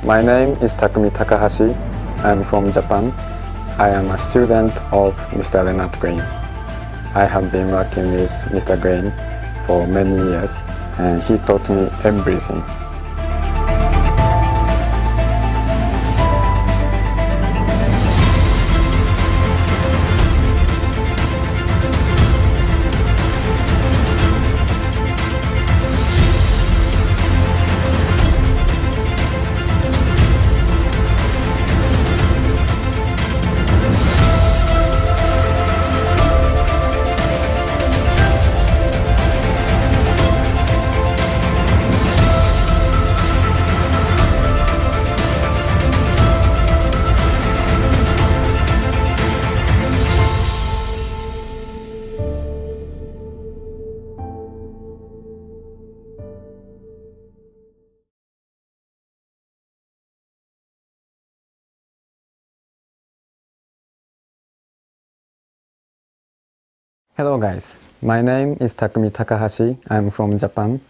My name is Takumi Takahashi. I'm from Japan. I am a student of Mr. Lennart Green. I have been working with Mr. Green for many years and he taught me everything. Hello guys, my name is Takumi Takahashi. I'm from Japan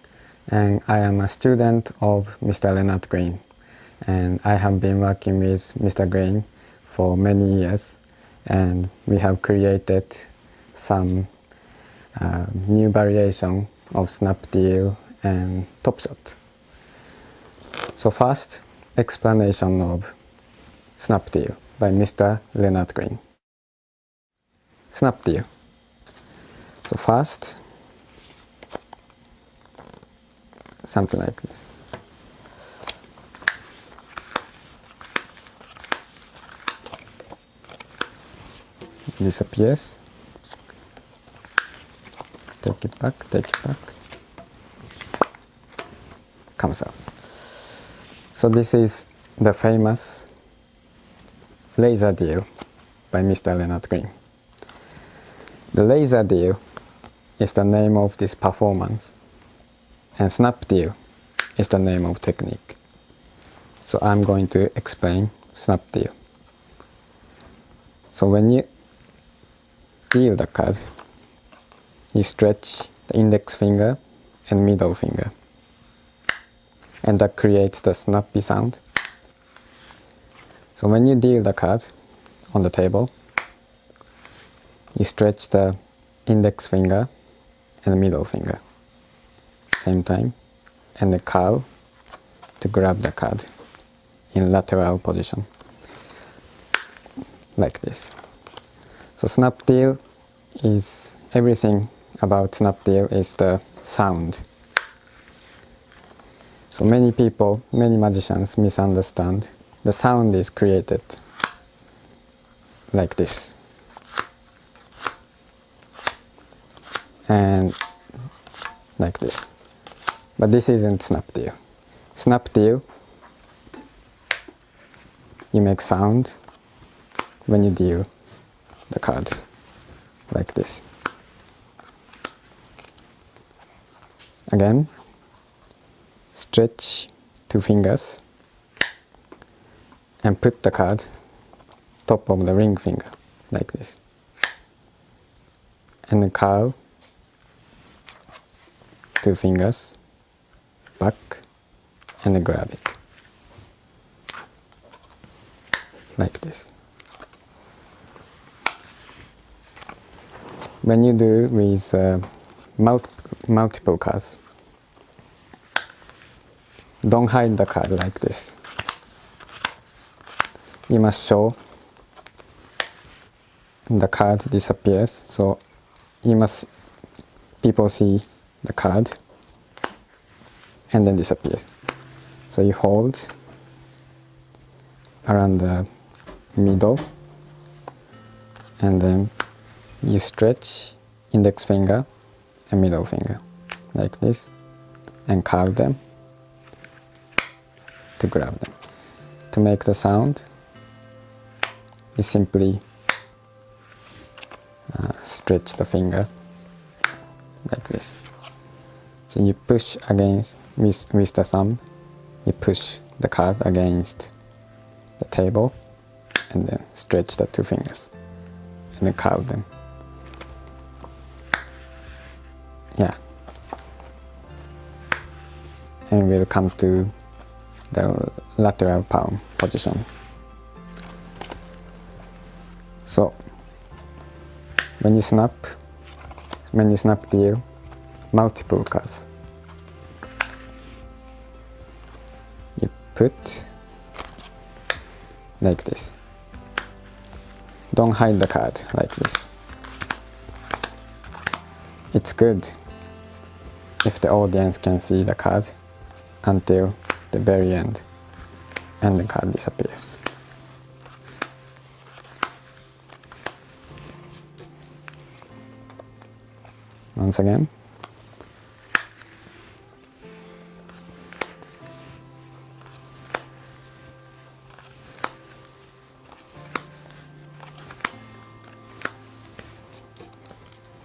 and I am a student of Mr. Lennart Green. And I have been working with Mr. Green for many years and we have created some new variation of snap-deal and top shot. So first, explanation of snap-deal by Mr. Lennart Green. Snap-deal. So first, something like this. Disappears. Take it back, comes out. So this is the famous laser deal by Mr. Lennart Green. The laser deal is the name of this performance and snap deal is the name of technique. So I'm going to explain snap deal. So when you deal the card, you stretch the index finger and middle finger and that creates the snappy sound. So when you deal the card on the table, you stretch the index finger and the middle finger same time and the curl to grab the card in lateral position like this. So snap deal is everything about snap deal is the sound. So many people, many magicians misunderstand the sound is created like this. And like this. But this isn't snap deal. Snap deal, you make sound when you deal the card like this. Again, stretch two fingers and put the card top of the ring finger like this. And then curl two fingers back and then grab it like this. When you do with multiple cards, don't hide the card like this. You must show the card disappears, so people see the card and then disappears. So you hold around the middle and then you stretch index finger and middle finger like this and curl them to grab them. To make the sound, you simply stretch the finger like this. So you push against, with the thumb, you push the card against the table and then stretch the two fingers and then curl them. Yeah. And we'll come to the lateral palm position. So when you snap deal multiple cards, you put like this. Don't hide the card like this. It's good if the audience can see the card until the very end and the card disappears. Once again.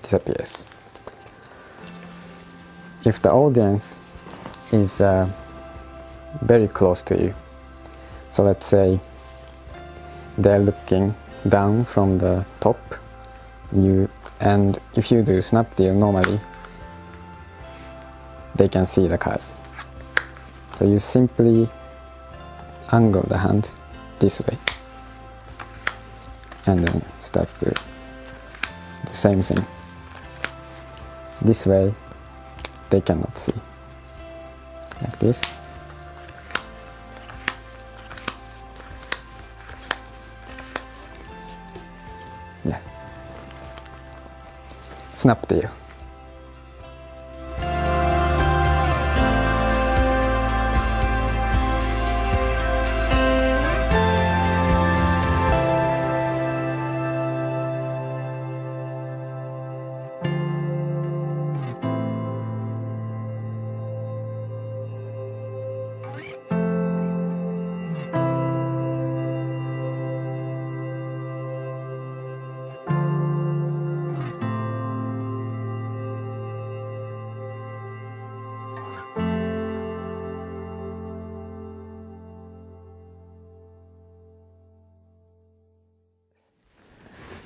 Disappears. If the audience is very close to you, so let's say they're looking down from the top, and if you do snap deal normally, they can see the cards. So you simply angle the hand this way and then start to do the same thing. This way they cannot see. Like this. Yeah. Snap deal.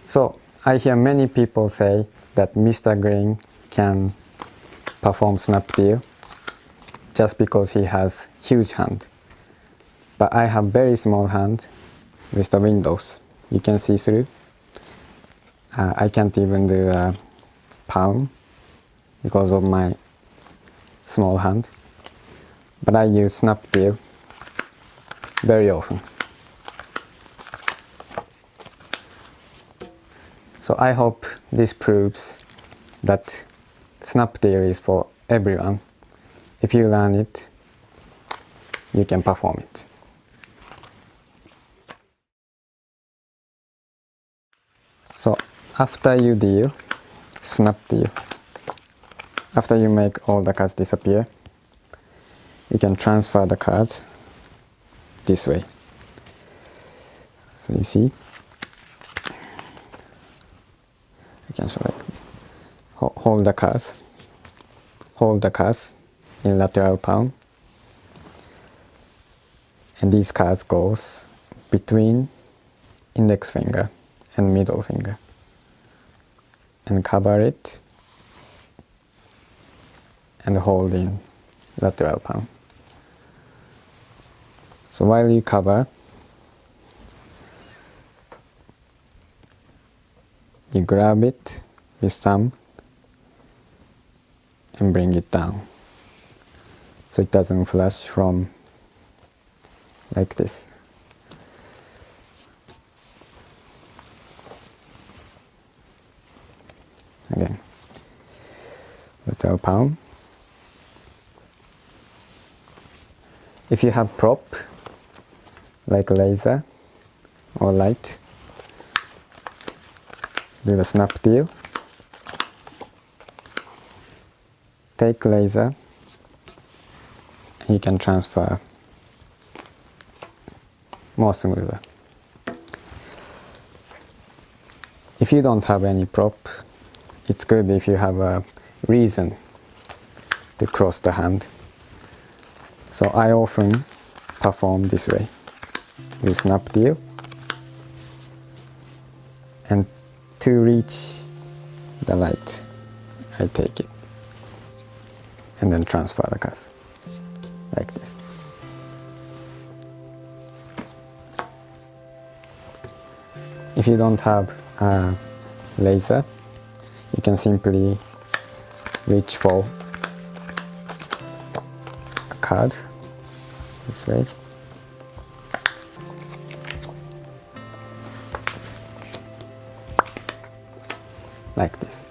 So I hear many people say that Mr. Green can perform snap deal just because he has huge hand. But I have very small hand with the windows. You can see through. I can't even do a palm because of my small hand. But I use snap deal very often. So I hope this proves that snap deal is for everyone. If you learn it, you can perform it. So after you deal snap deal, after you make all the cards disappear, you can transfer the cards this way. So you see, I can show like this. Hold the cards in lateral palm, and these cards goes between index finger and middle finger, and cover it and hold in lateral palm. So while you cover, you grab it with thumb and bring it down so it doesn't flash from like this. Again, lateral palm. If you have prop like laser or light, do the snap deal. Take laser and you can transfer more smoother. If you don't have any prop, it's good if you have a reason to cross the hand. So I often perform this way. Do snap deal, and to reach the light, I take it and then transfer the cards like this. If you don't have a laser, you can simply reach for a card this way. Like this.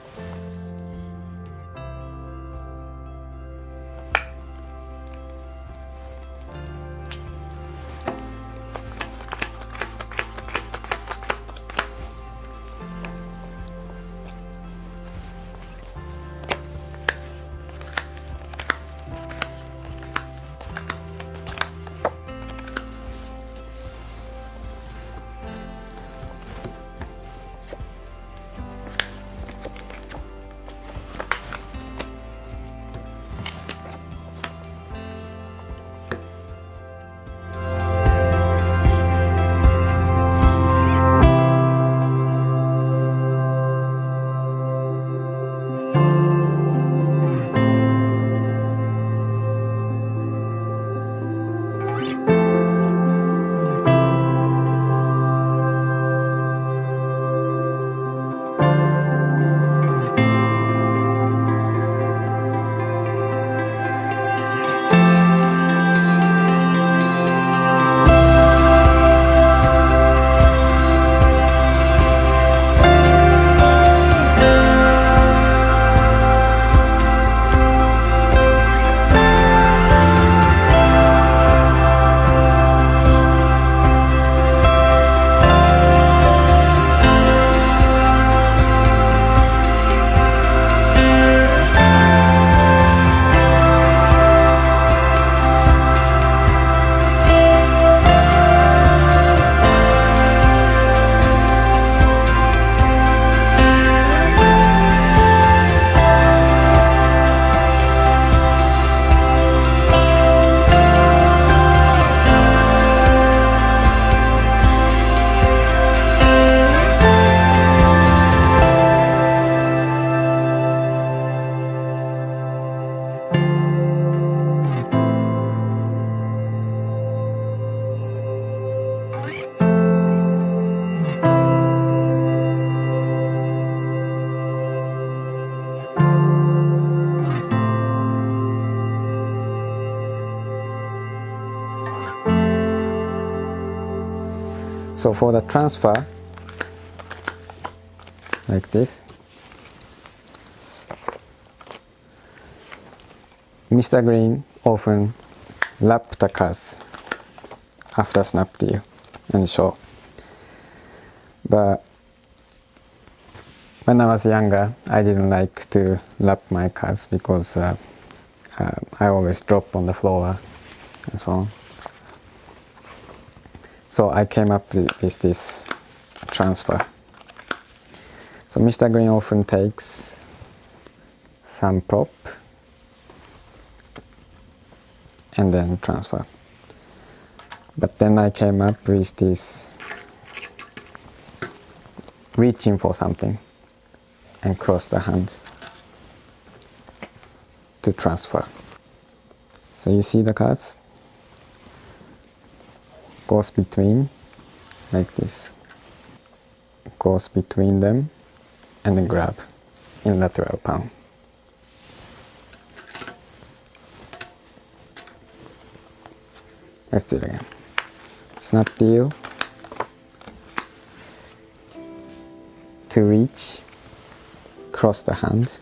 So for the transfer, like this, Mr. Green often wrap the cards after snap deal and show. But when I was younger, I didn't like to wrap my cards because I always drop on the floor and so on. So I came up with this transfer. So Mr. Green often takes some prop and then transfer. But then I came up with this reaching for something and cross the hand to transfer. So you see the cards? Goes between, like this. Goes between them and then grab in lateral palm. Let's do it again. Snap deal to reach, cross the hand,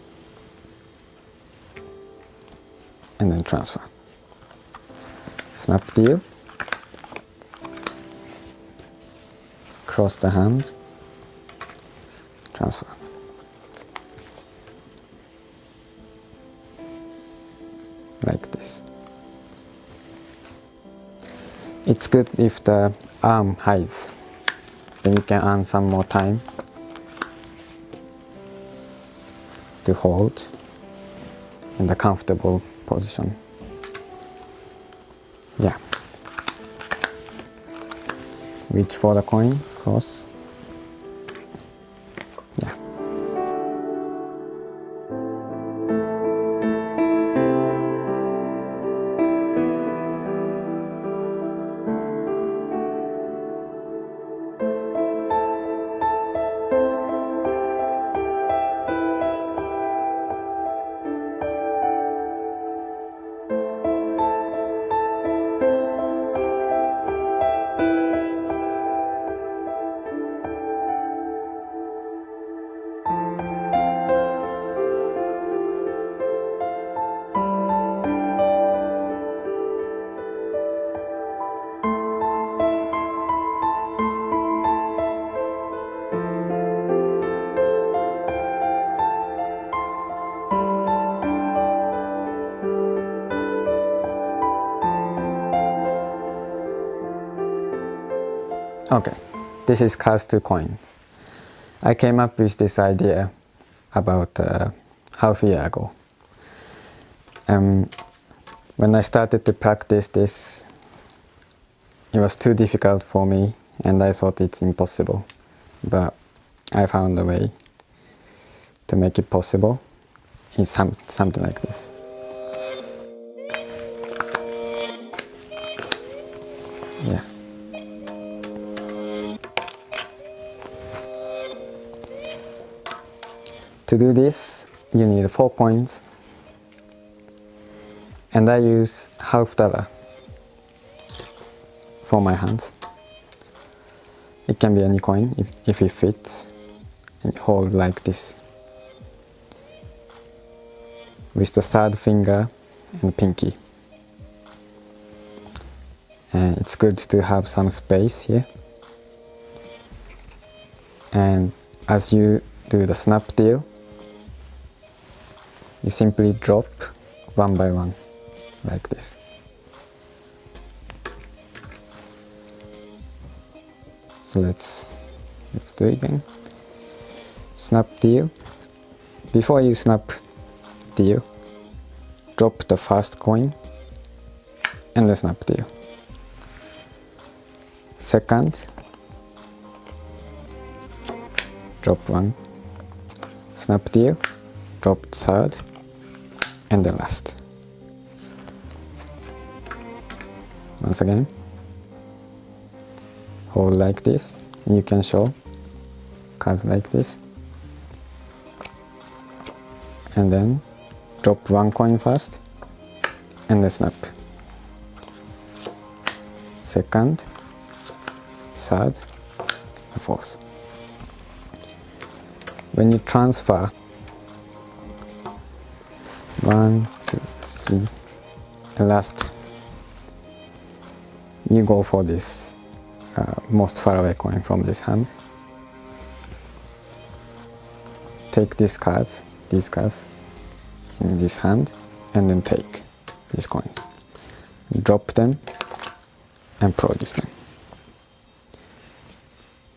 and then transfer. Snap deal, cross the hand, transfer. Like this. It's good if the arm hides, then you can earn some more time to hold in the comfortable position. Yeah. Reach for the coin, cross. Yeah. Okay, this is cast to coin. I came up with this idea about half a year ago. When I started to practice this, it was too difficult for me and I thought it's impossible. But I found a way to make it possible. It's something like this. Yeah. To do this, you need 4 coins, and I use $half for my hands. It can be any coin if it fits. And hold like this with the third finger and pinky. And it's good to have some space here. And as you do the snap deal, you simply drop one by one like this. So let's do it again. Snap deal. Before you snap deal, drop the first coin and the snap deal. Second, drop one, snap deal, drop third, and the last. Once again, hold like this. You can show cards like this. And then drop one coin first, and then snap. Second, third, and fourth. When you transfer 1, 2, 3, and last, you go for this most far away coin from this hand. Take these cards in this hand, and then take these coins. Drop them and produce them.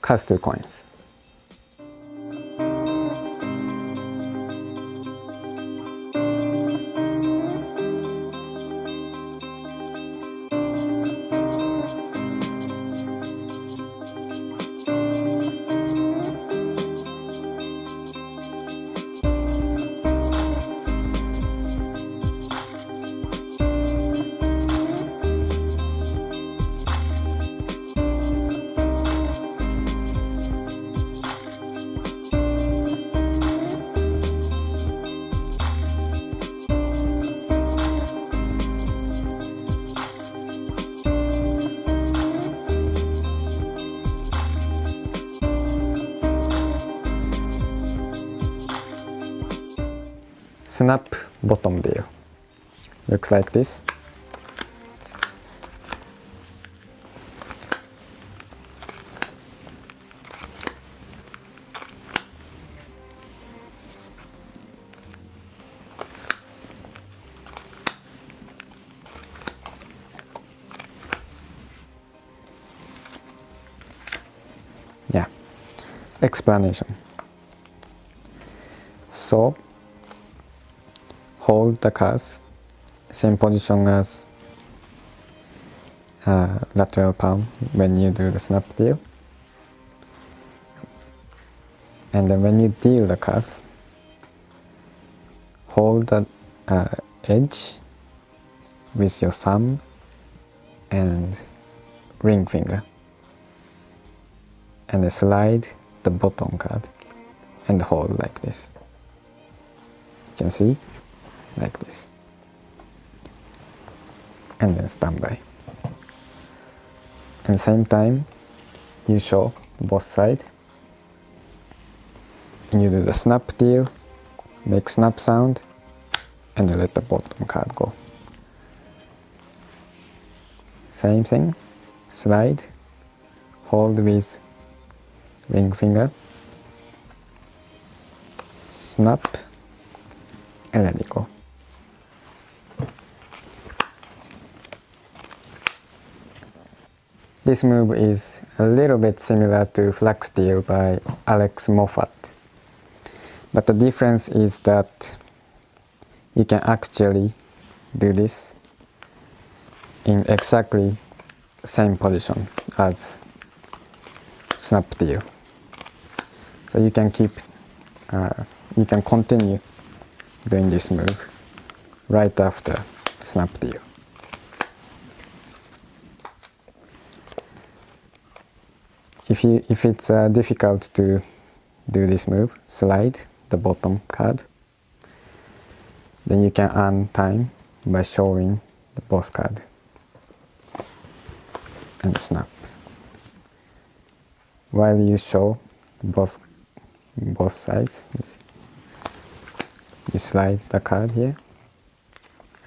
Cast 2 coins. Snap bottom deal. Looks like this. Yeah. Explanation. So hold the cards, same position as lateral palm when you do the snap deal. And then when you deal the cards, hold the edge with your thumb and ring finger. And then slide the bottom card and hold like this. You can see? Like this, and then stand by. And same time, you show both sides, and you do the snap deal, make snap sound, and then let the bottom card go. Same thing, slide, hold with ring finger, snap, and let it go. This move is a little bit similar to Flag Steal by Alex Moffat. But the difference is that you can actually do this in exactly same position as Snap Deal. So you can continue doing this move right after Snap Deal. If it's difficult to do this move, slide the bottom card, then you can earn time by showing the boss card and snap. While you show both sides, you slide the card here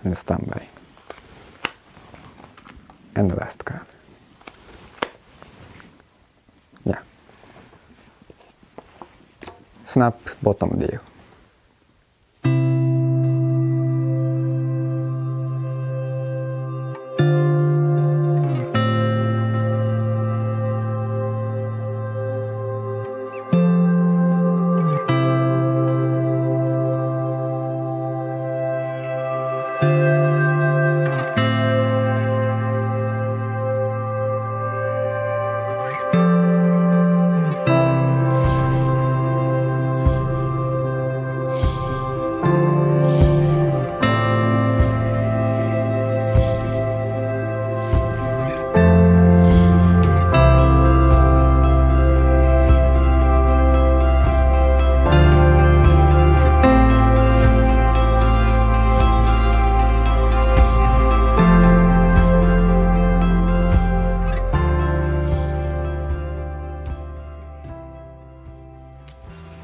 and standby. And the last card. Yeah. Snap bottom deal.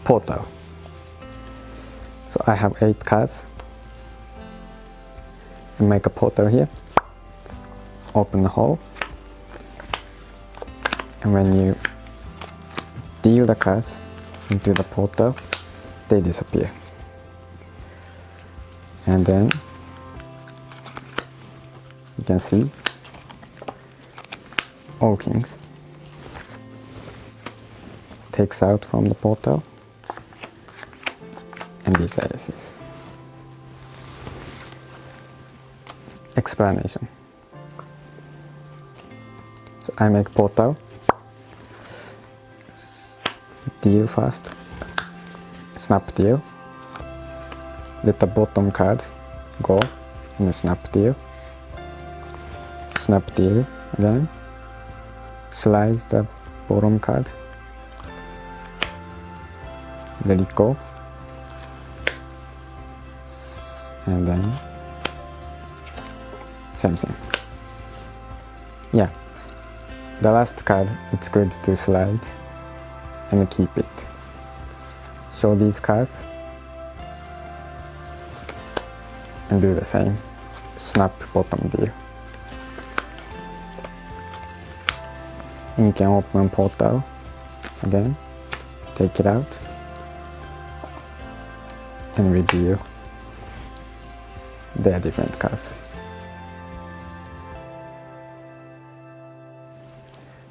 Portal. So I have 8 cards and make a portal here. Open the hole, and when you deal the cards into the portal, they disappear. And then you can see all kings takes out from the portal. And these aces. Explanation. So I make portal, deal first, snap deal, let the bottom card go in a snap deal again, slide the bottom card, let it go, and then same thing. Yeah, the last card, it's good to slide and keep it. Show these cards and do the same. Snap bottom deal. And you can open portal again, take it out and reveal. They are different cards.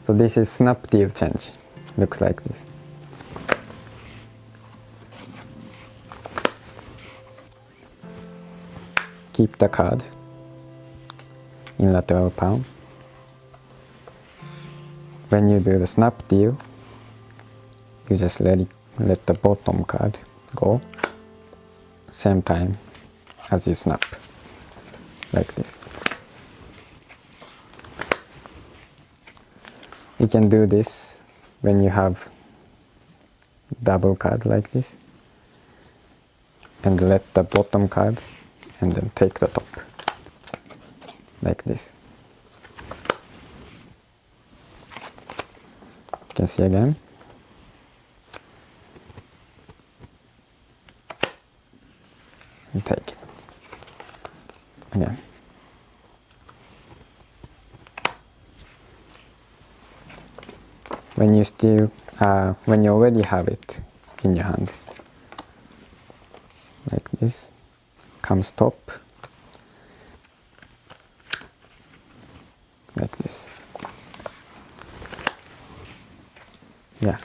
So this is snap deal change. Looks like this. Keep the card in lateral palm. When you do the snap deal, you just let the bottom card go. Same time as you snap, like this. You can do this when you have double card like this, and let the bottom card and then take the top, like this. You can see again. And take it. Again. When you already have it in your hand, like this, comes top, like this. Yeah.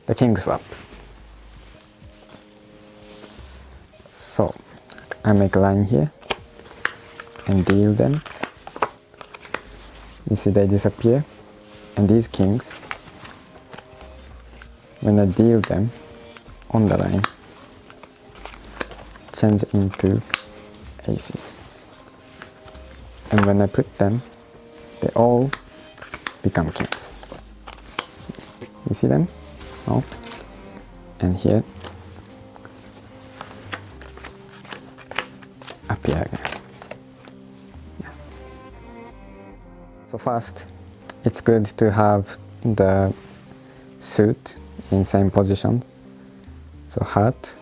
The king swap. So I make a line here and deal them. You see they disappear, and these kings, when I deal them on the line, change into aces. And when I put them, they all become kings. You see them? No? And here, appear again. Yeah. So first, it's good to have the suit in same position. So heart,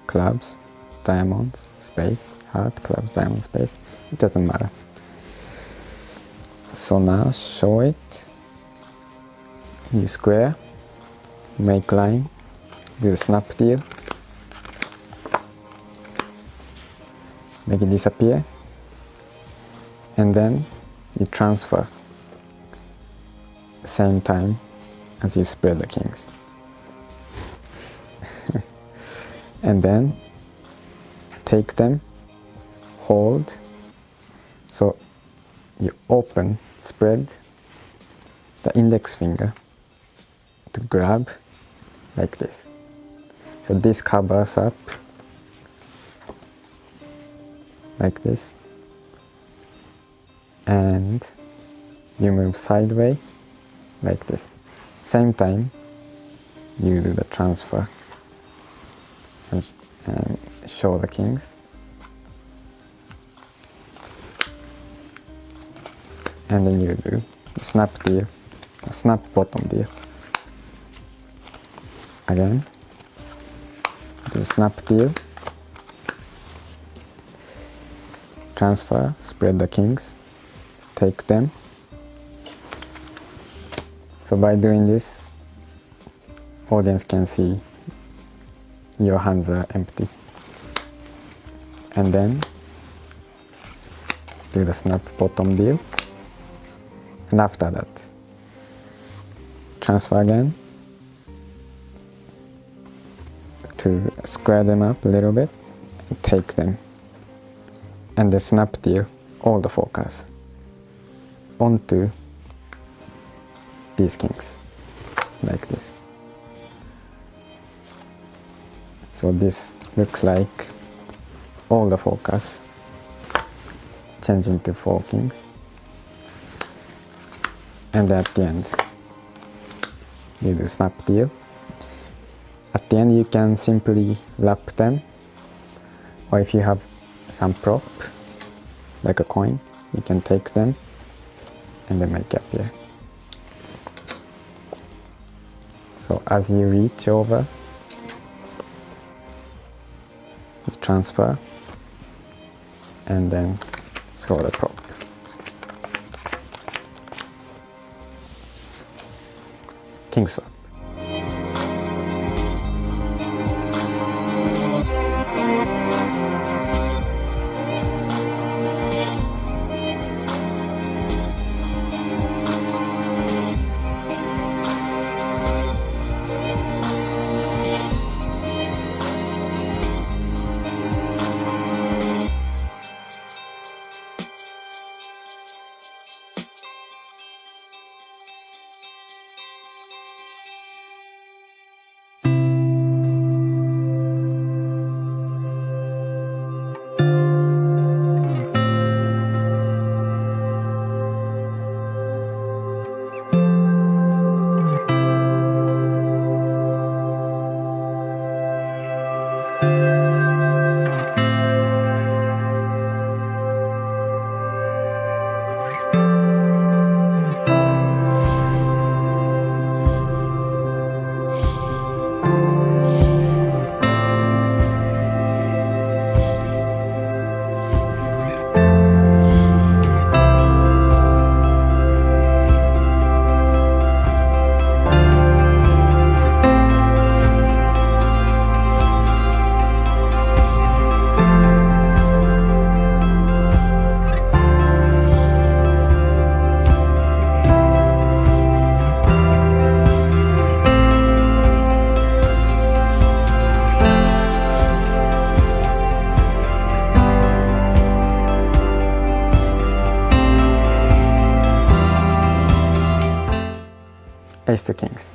clubs, diamonds, space, heart, clubs, diamond, space. It doesn't matter. So now show it. You square, make line, do the snap deal, make it disappear, and then you transfer same time as you spread the kings. And then take them, hold, so you open, spread the index finger to grab like this. So this covers up like this, and you move sideways like this. Same time you do the transfer and show the kings, and then you do snap deal, snap bottom deal. Again, do snap deal, transfer, spread the kings, take them. So by doing this, audience can see your hands are empty. And then do the snap bottom deal. And after that, transfer again to square them up a little bit and take them. And the snap deal, all the focus onto these kings, like this. So this looks like all the focus change into 4 kings. And at the end, you do snap deal. At the end you can simply lap them, or if you have some prop, like a coin, you can take them and then make it appear. So as you reach over, you transfer and then throw the prop. King swap. Ace to kings.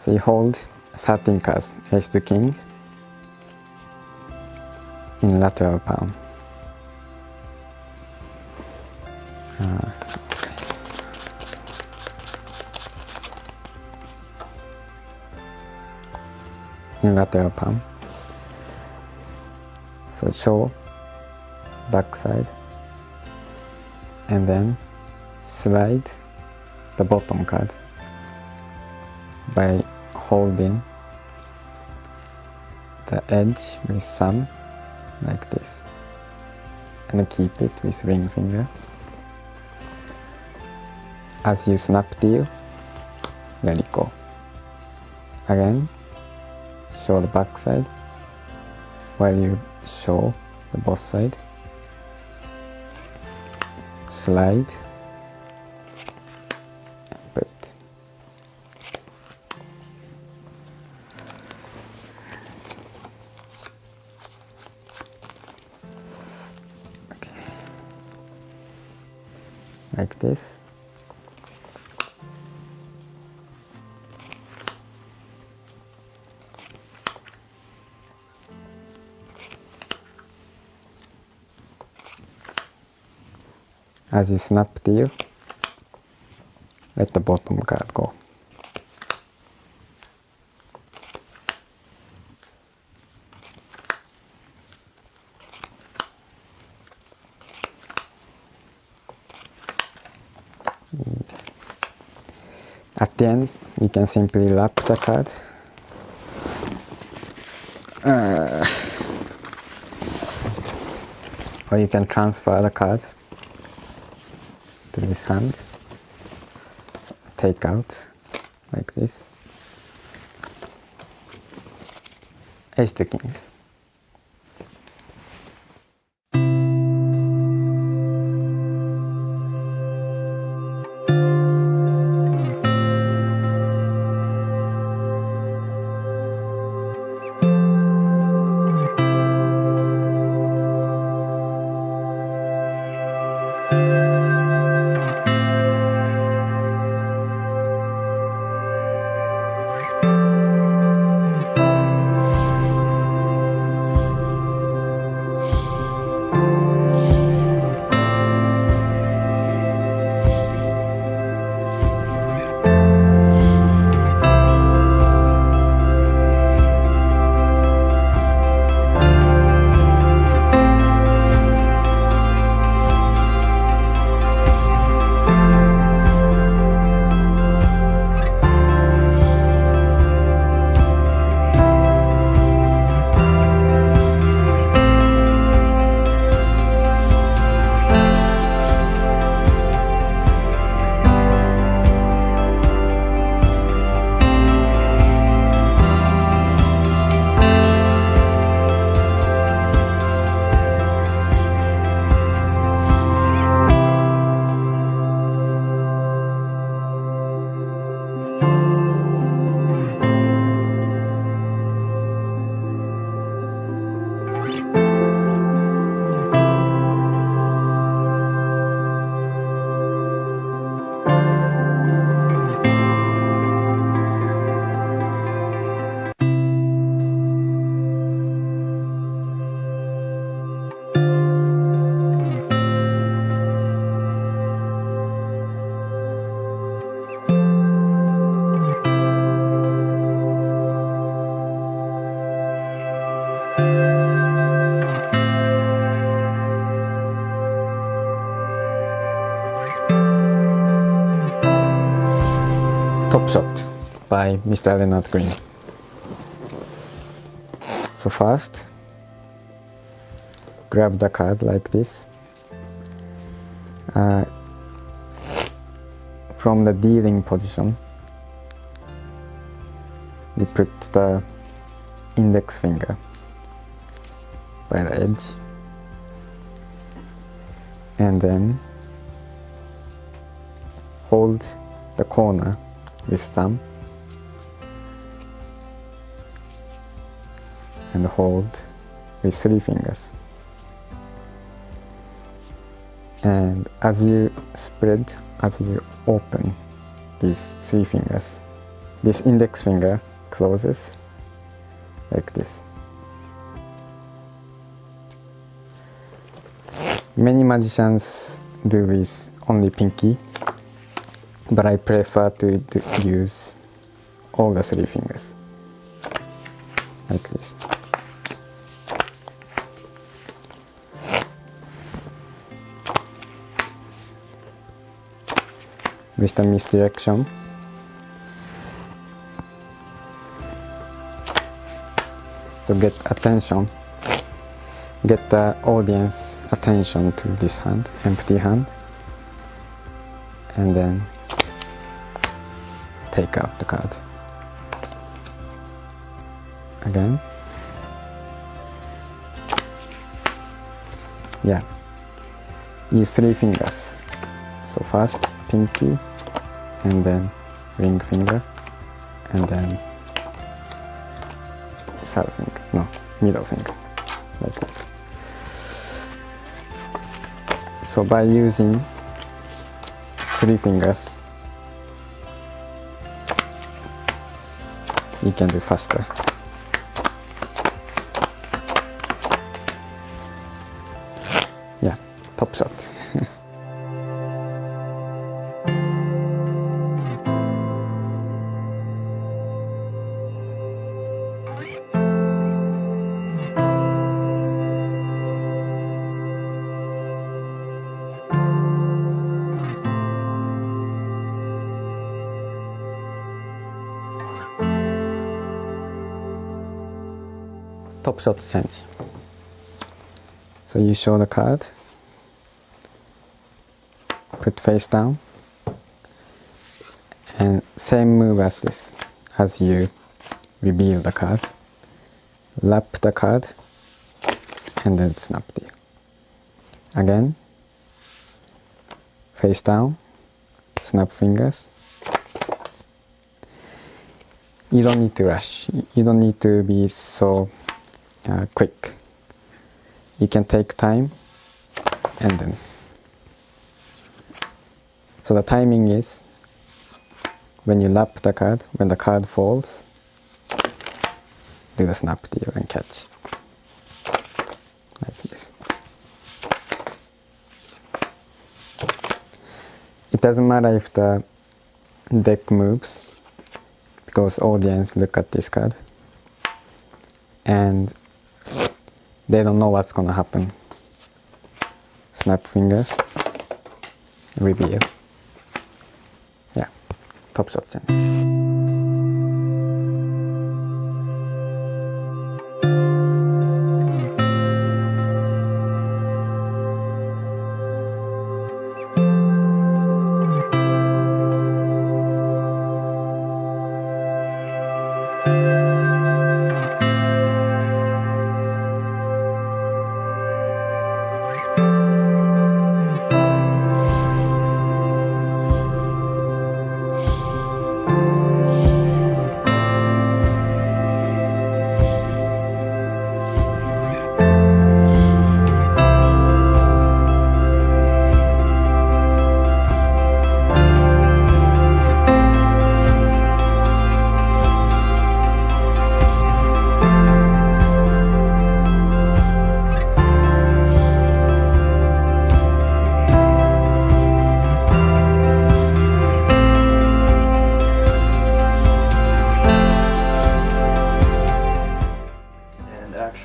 So you hold 13 cards, ace to king, in lateral palm. In lateral palm. So show back side and then slide the bottom card by holding the edge with thumb like this and keep it with ring finger. As you snap deal, let it go. Again, show the back side while you show the both side. Slide and put. Okay. Like this. As you snap deal, let the bottom card go. At the end, you can simply lap the card. Or you can transfer the card to his hand, take out like this. Ace to kings. Top Shot by Mr. Lennart Green. So first, grab the card like this. From the dealing position, we put the index finger by the edge, and then hold the corner with thumb and hold with 3 fingers. And as you spread, as you open these 3 fingers, this index finger closes like this. Many magicians do with only pinky, but I prefer to use all the 3 fingers like this. With the misdirection, so get attention, get the audience attention to this hand, empty hand, and then take out the card. Again. Yeah. Use 3 fingers. So first pinky, and then ring finger, and then third finger, no, middle finger, like this. So by using 3 fingers, you can do faster. Yeah, top shot. Top shot change. So you show the card, put face down, and same move as this, as you reveal the card. Lap the card, and then snap deal. Again, face down, snap fingers. You don't need to rush, you don't need to be so quick. You can take time, and then. So the timing is when you lap the card, when the card falls, do the snap deal and catch. Like this. It doesn't matter if the deck moves, because audience look at this card and they don't know what's gonna happen. Snap fingers, reveal. Yeah, top shot change.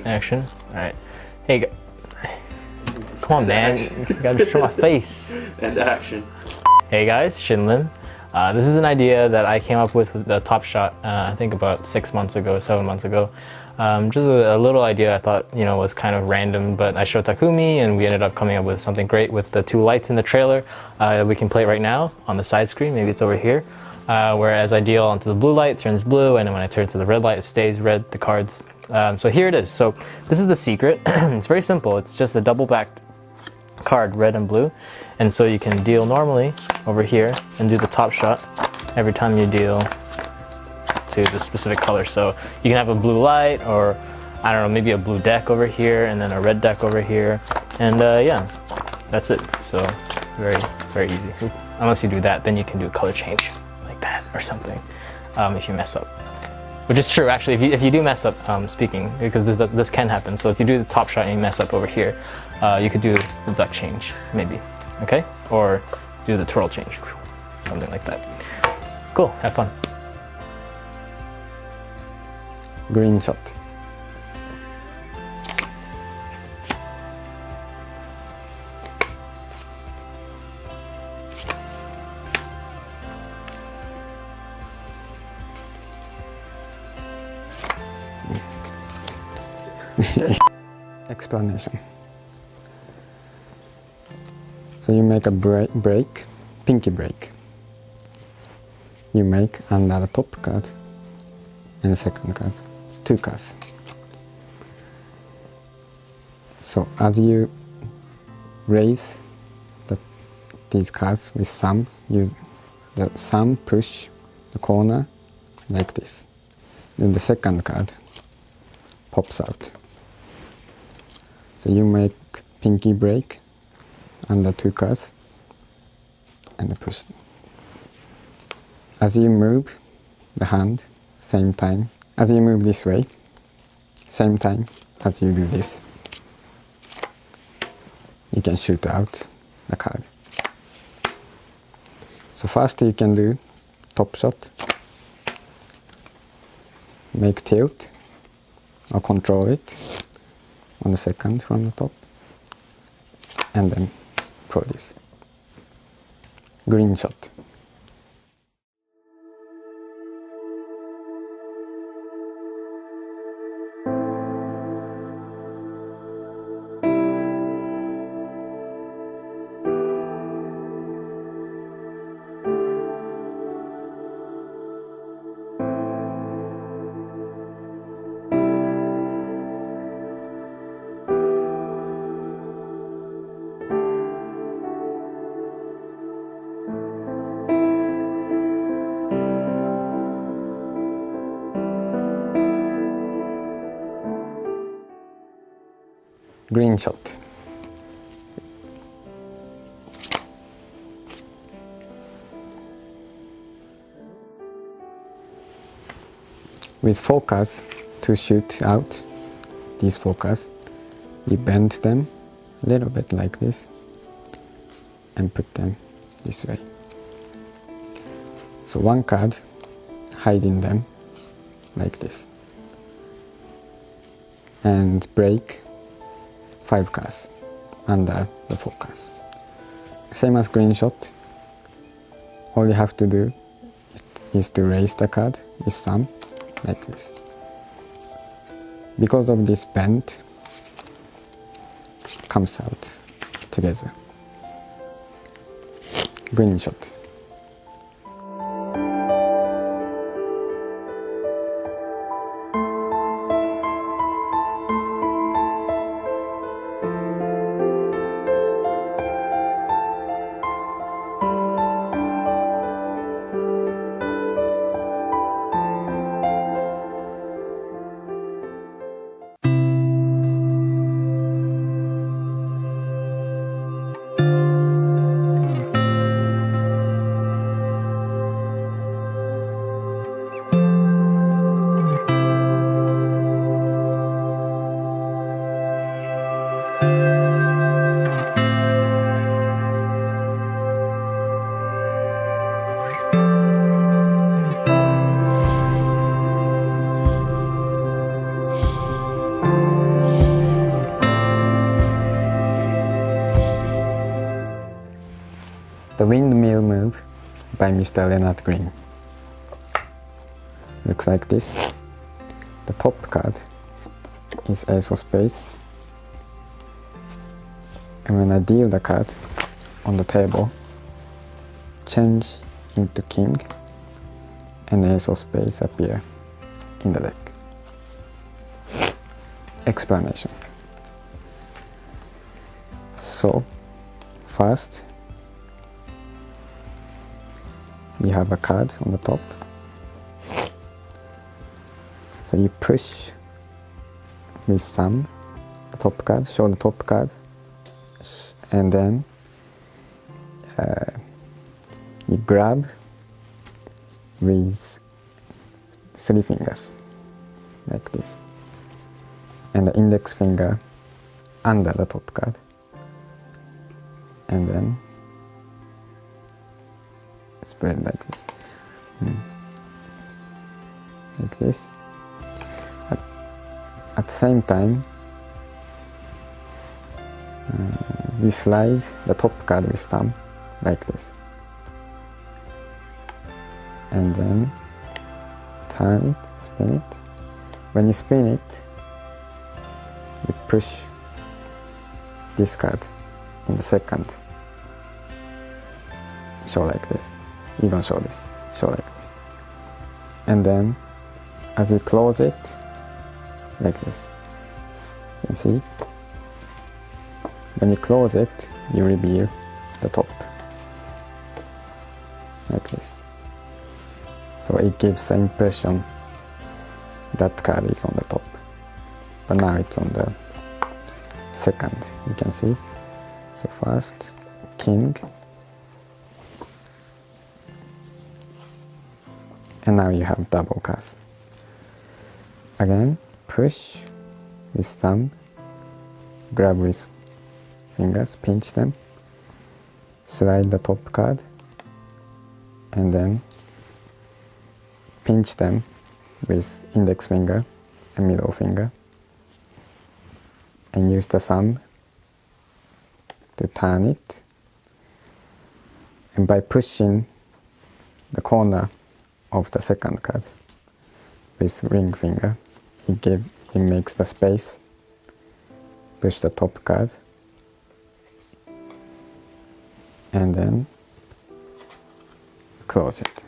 Action. Alright. Hey, come on, man. You gotta show my face. And action. Hey guys, Shinlin. This is an idea that I came up with the Top Shot, I think about 6 months ago, 7 months ago. Just a little idea I thought, you know, was kind of random, but I showed Takumi and we ended up coming up with something great with the 2 lights in the trailer. We can play it right now on the side screen, maybe it's over here. Whereas I deal onto the blue light, it turns blue, and then when I turn to the red light, it stays red, the cards. So here it is. So this is the secret. It's very simple. It's just a double-backed card, red and blue. And so you can deal normally over here and do the top shot every time you deal to the specific color. So you can have a blue light, or I don't know, maybe a blue deck over here and then a red deck over here. And yeah, that's it. So very, very easy. Unless you do that, then you can do a color change like that or something if you mess up. Which is true, actually, if you do mess up, speaking, because this can happen. So if you do the top shot and you mess up over here, you could do the duck change, maybe, okay? Or do the twirl change, something like that. Cool, have fun. Green shot. Explanation. So you make a break, pinky break. You make under the top card and the second card, 2 cards. So as you raise these cards with thumb, the thumb push the corner like this. Then the second card pops out. So you make pinky break under 2 cards and push. As you move the hand, same time, as you move this way, same time as you do this, you can shoot out the card. So first you can do top shot, make tilt or control it on the second from the top, and then throw this. Green shot. Green shot. With 4 cards to shoot out these 4 cards, you bend them a little bit like this and put them this way. So 1 card hiding them like this, and break 5 cards under the 4 cards. Same as green shot, all you have to do is to raise the card with thumb like this. Because of this bend, comes out together. Green shot. The windmill move by Mr. Lennart Green. Looks like this. The top card is ace of spades, and when I deal the card on the table, change into king, and ace of spades appear in the deck. Explanation. So, first, you have a card on the top. So you push with thumb the top card, show the top card, and then you grab with 3 fingers, like this, and the index finger under the top card, and then spread like this, like this. At the same time, you slide the top card with thumb, like this, and then turn it, spin it. When you spin it, you push this card in the second. Show like this. You don't show this. Show like this. And then, as you close it, like this. You can see. When you close it, you reveal the top. Like this. So it gives the impression that card is on the top. But now it's on the second, you can see. So first, king. And now you have double cards. Again, push with thumb, grab with fingers, pinch them, slide the top card, and then pinch them with index finger and middle finger, and use the thumb to turn it. And by pushing the corner of the second card with ring finger, it makes the space. Push the top card, and then close it.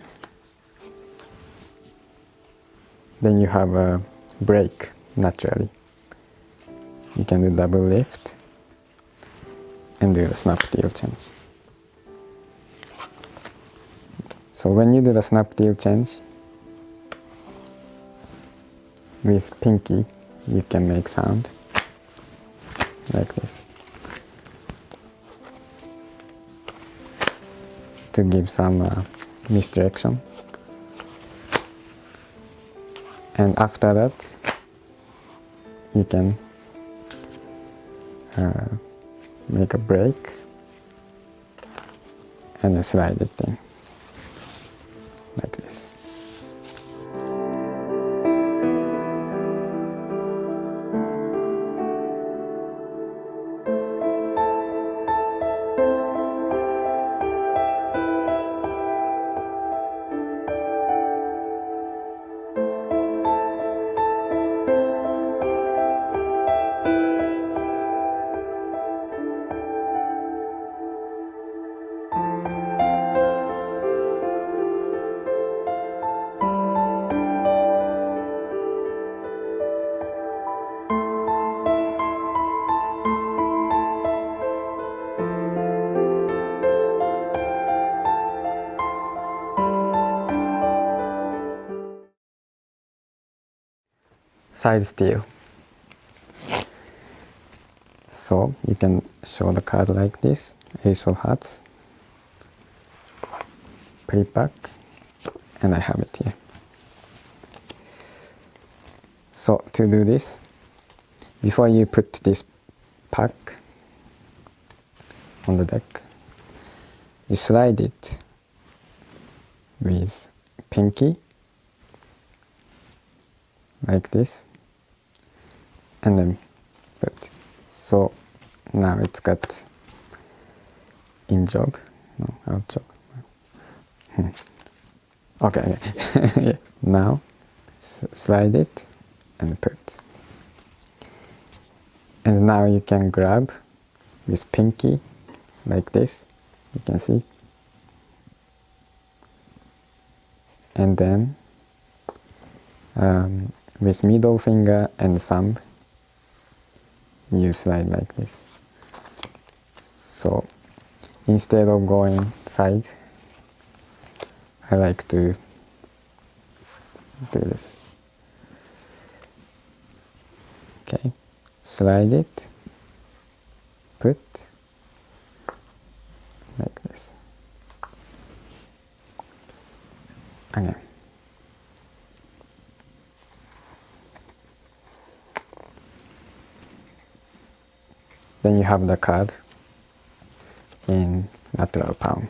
Then you have a break naturally. You can do double lift and do the snap deal change. So when you do the snap deal change with pinky, you can make sound like this to give some misdirection. And after that, you can make a break and then slide it in like this. Side steal. So you can show the card like this, ace of hearts, pre-pack, and I have it here. So to do this, before you put this pack on the deck, you slide it with pinky like this, and then put. So now it's got in jog, no, out jog, Okay. Yeah. Now slide it and put. And now you can grab with pinky like this, you can see. And then with middle finger and thumb, you slide like this. So instead of going side, I like to do this. Okay, slide it, put, like this. Again. Then you have the card in lateral palm.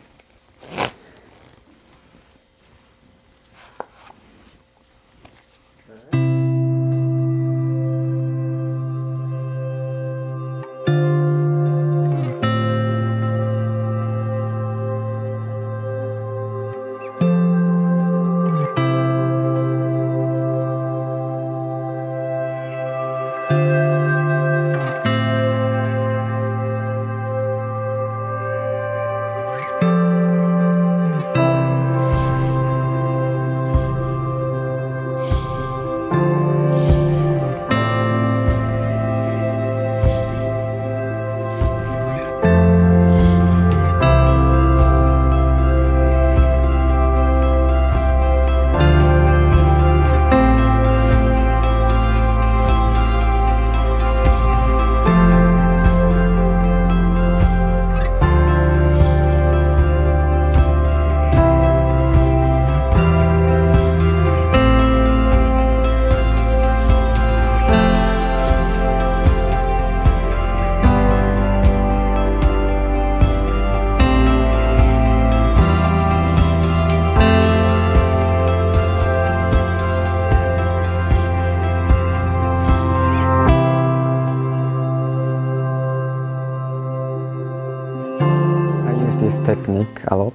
This technique a lot.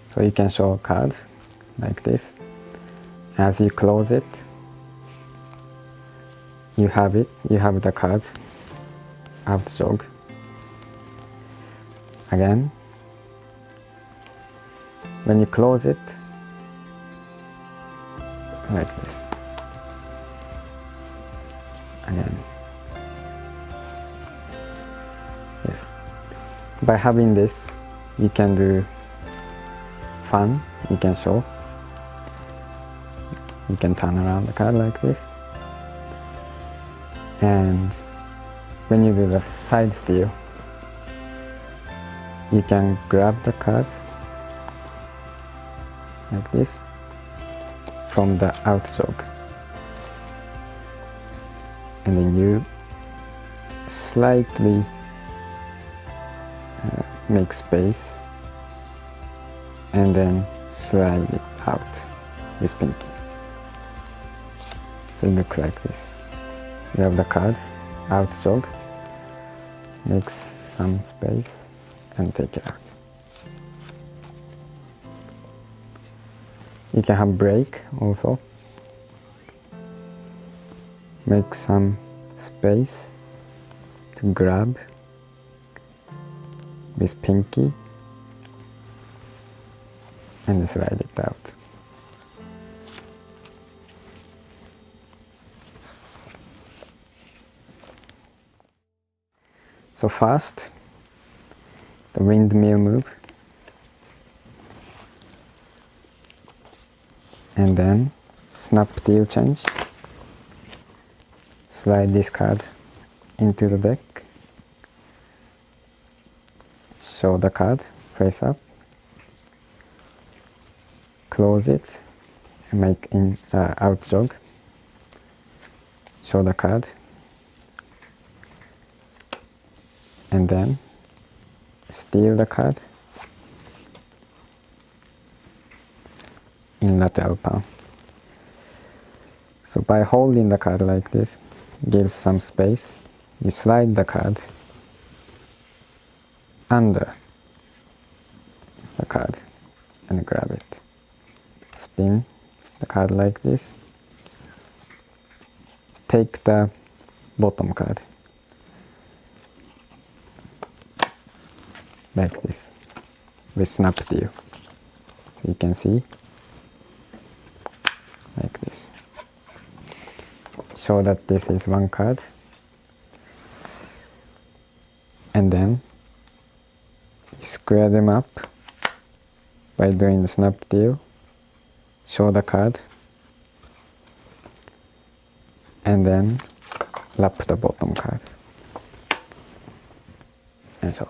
So you can show a card like this. As you close it, you have the card out jog. Again, when you close it, like this. Again. Yes. By having this, you can do fun, you can show. You can turn around the card like this. And when you do the side steal, you can grab the card like this from the out jog. And then you slightly make space and then slide it out with pinky. So it looks like this. You have the card out jog, make some space and take it out. You can have break also. Make some space to grab with pinky and slide it out. So first, the windmill move, and then snap deal change. Slide this card into the deck. Show the card face up. Close it and make in out jog. Show the card. And then steal the card in lateral palm. So by holding the card like this, gives some space. You slide the card under the card and grab it. Spin the card like this. Take the bottom card like this with snap deal. So you can see like this. Show that this is one card, and then you square them up by doing the snap deal. Show the card, and then lap the bottom card and show.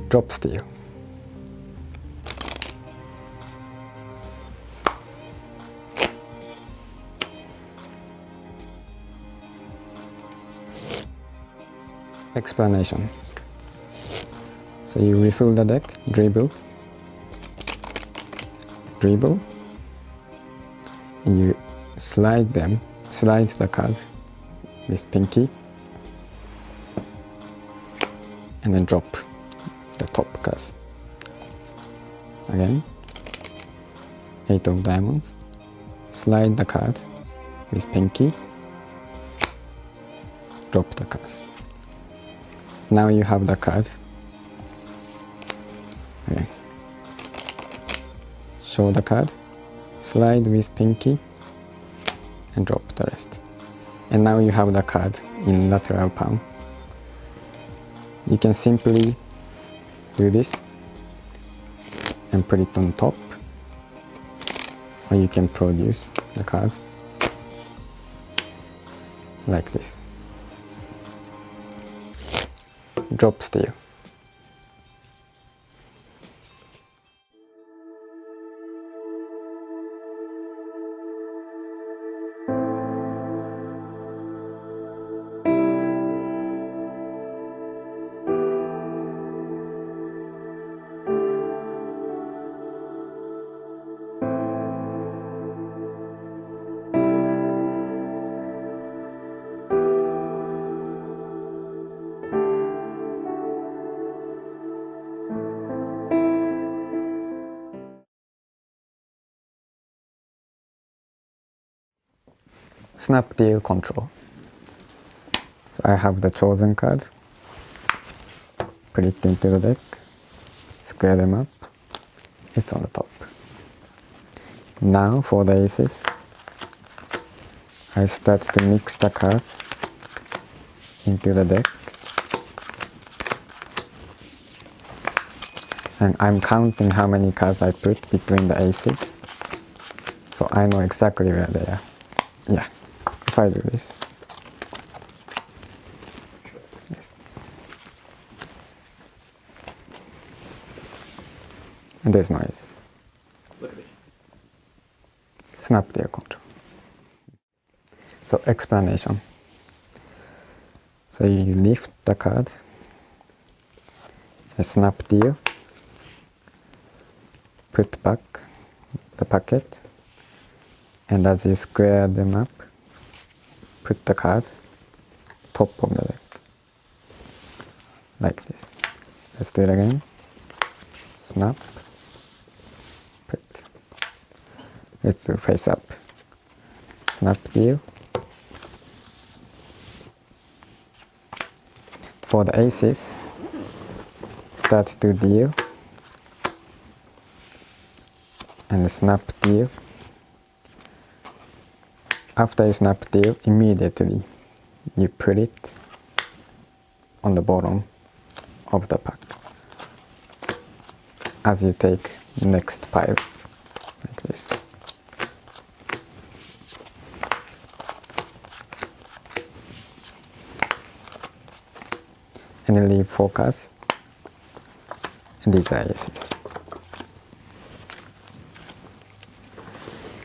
Drop steal. Explanation. So you refill the deck, dribble, and you slide the card with pinky, and then drop the top cards. Again, 8 of diamonds, slide the card with pinky, drop the cards. Now you have the card. Again, show the card, slide with pinky, and drop the rest. And now you have the card in lateral palm. You can simply do this and put it on top, or you can produce the card like this. Drop steel. Snap deal control. So I have the chosen card, put it into the deck, square them up, it's on the top. Now for the aces, I start to mix the cards into the deck, and I'm counting how many cards I put between the aces, so I know exactly where they are. Yeah, if I do this. Yes. And there's no aces. Look at it. Snap deal control. So explanation. So you lift the card, a snap deal, put back the packet, and as you square them up, put the card top of the deck, like this. Let's do it again. Snap, put. Let's do face up. Snap deal. For the aces, start to deal, and snap deal. After you snap deal, immediately you put it on the bottom of the pack as you take next pile, like this. And you leave 4 cards, and these are aces.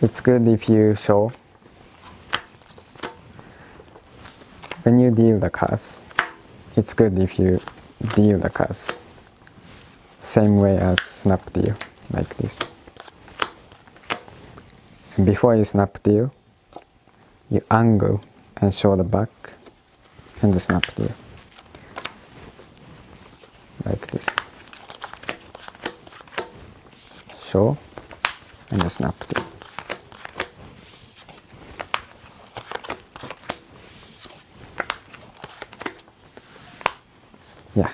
It's good if you show when you deal the cards. It's good if you deal the cards same way as snap deal, like this. And before you snap deal, you angle and show the back and the snap deal, like this. Show and the snap deal. Yeah.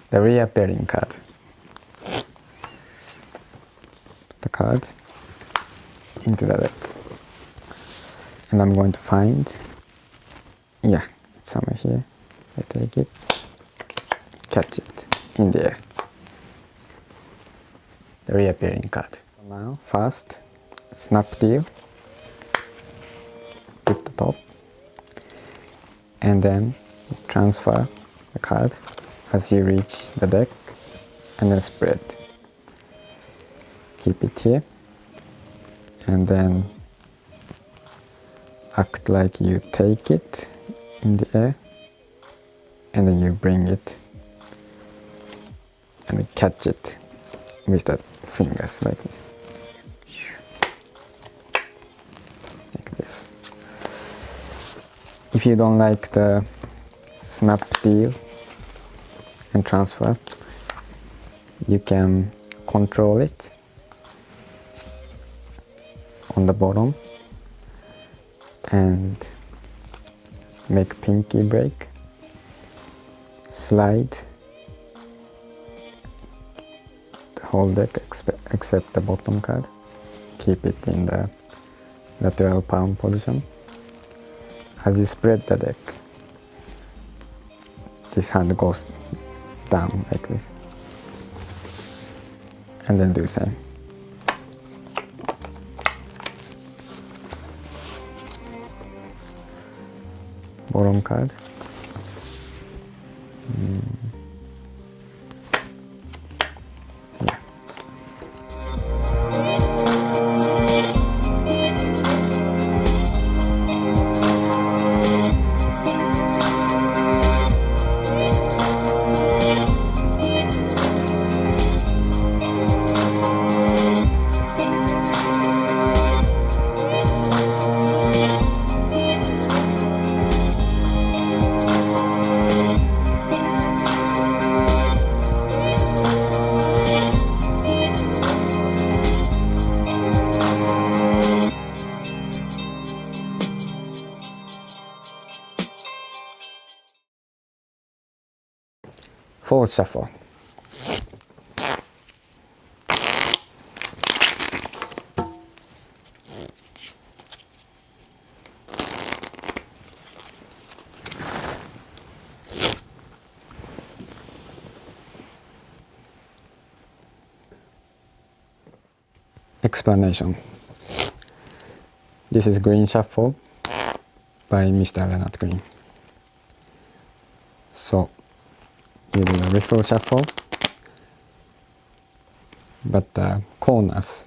the reappearing card. Put the card into the deck. And I'm going to find, yeah, it's somewhere here. I take it, catch it in the air. The reappearing card. Now, first, snap deal. Put the top. And then transfer the card as you reach the deck. And then spread. Keep it here. And then act like you take it in the air. And then you bring it and catch it with the fingers like this. Like this. If you don't like the snap deal and transfer, you can control it on the bottom and make pinky break. Slide the whole deck except the bottom card. Keep it in the lateral palm position. As you spread the deck, this hand goes down like this. And then do the same. Bottom card. Yeah. Full shuffle. Explanation. This is Green Shuffle by Mr. Lennart Green. So, you do a riffle shuffle, but the corners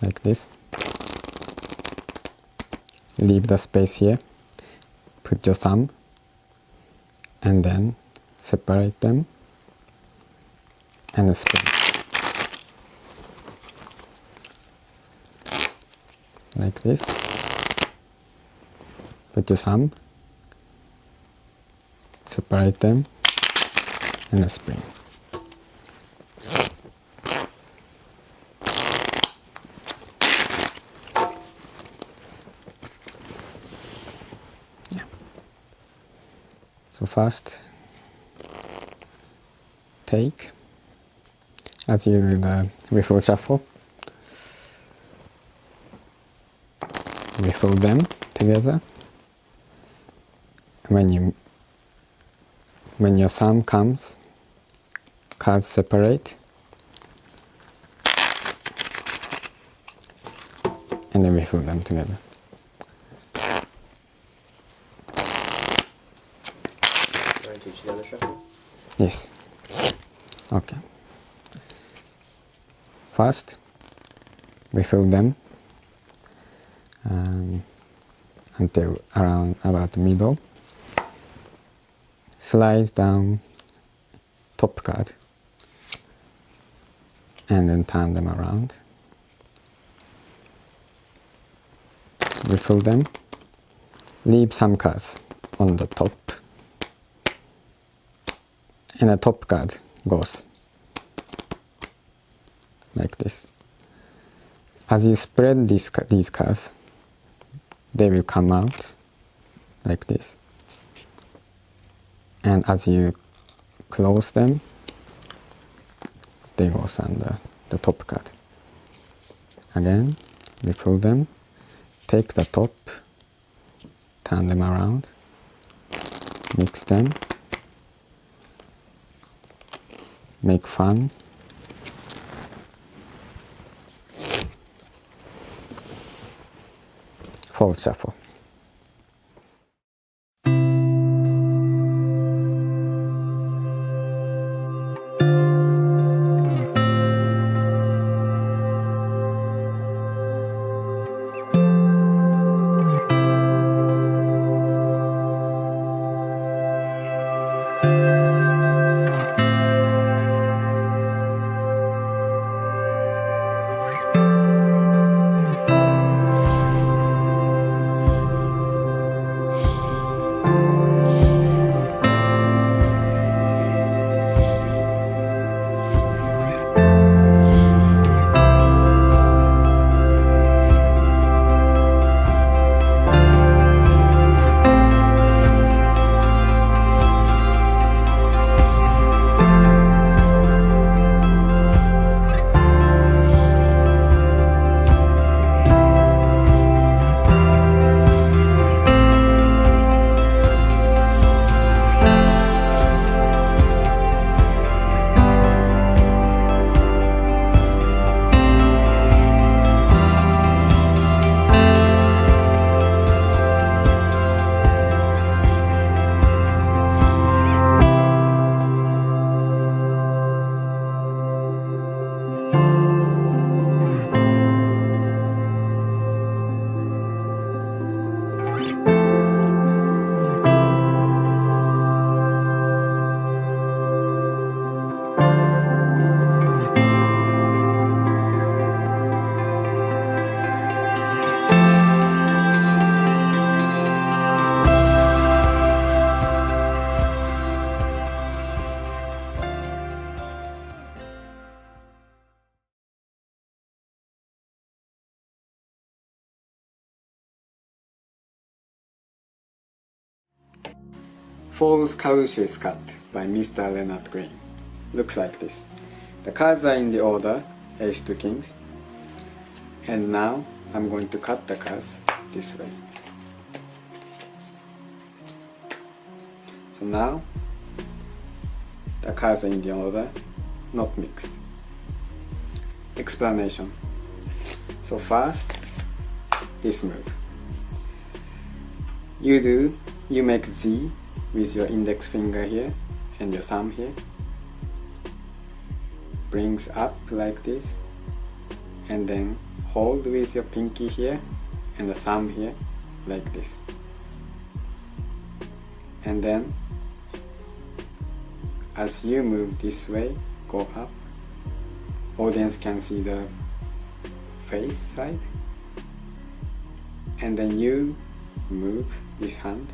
like this. Leave the space here, put your thumb, and then separate them and spin. Like this. Put your thumb, separate them, and a spring. Yeah. So first, take, as you do the riffle shuffle, riffle them together. When your thumb comes, cards separate, and then riffle them together. Want to teach the other shuffle? Yes. Okay. First, riffle them until around about the middle. Slide down top card and then turn them around. Riffle them. Leave some cards on the top. And the top card goes like this. As you spread these cards, they will come out like this. And as you close them, they goes under the top card. Again, we pull them, take the top, turn them around, mix them, make fun, fold shuffle. Falls Calusius cut by Mr. Lennart Green. Looks like this. The cards are in the order Ace to Kings. And now I'm going to cut the cards this way. So now the cards are in the order, not mixed. Explanation. So first, this move. You make Z with your index finger here and your thumb here. Brings up like this, and then hold with your pinky here and the thumb here like this. And then as you move this way, go up. Audience can see the face side. And then you move this hand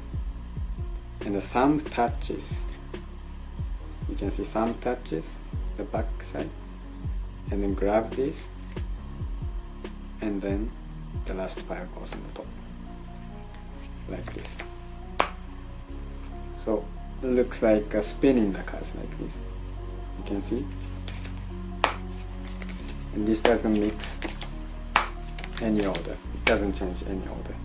and the thumb touches. You can see thumb touches the back side, and then grab this, and then the last pile goes on the top like this. So it looks like a spinning the cards like this. You can see, and this doesn't mix any order. It doesn't change any order.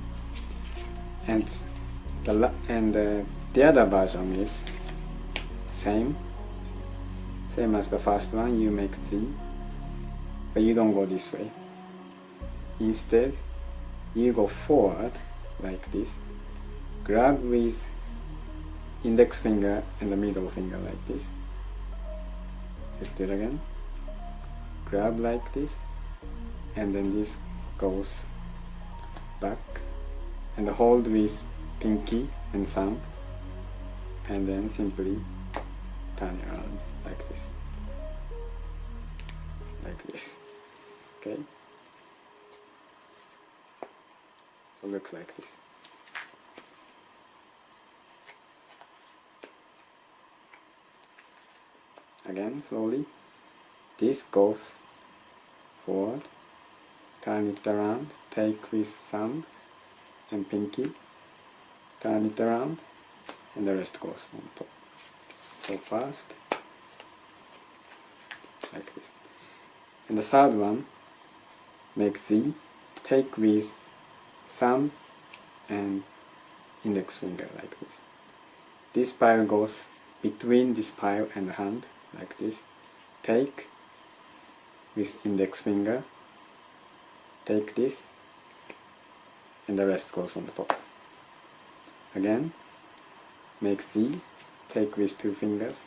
And the other version is same as the first one. You make Z, but you don't go this way. Instead, you go forward like this. Grab with index finger and the middle finger like this. Let's do it again. Grab like this, and then this goes back, and hold with pinky and thumb, and then simply turn it around like this. Like this. Okay? So it looks like this. Again, slowly. This goes forward, turn it around, take with thumb and pinky, turn it around, and the rest goes on top. So fast. like this. And the third one, make Z, take with thumb and index finger like this. This pile goes between this pile and the hand like this. Take with index finger, take this, and the rest goes on the top. Again, make Z, take with two fingers,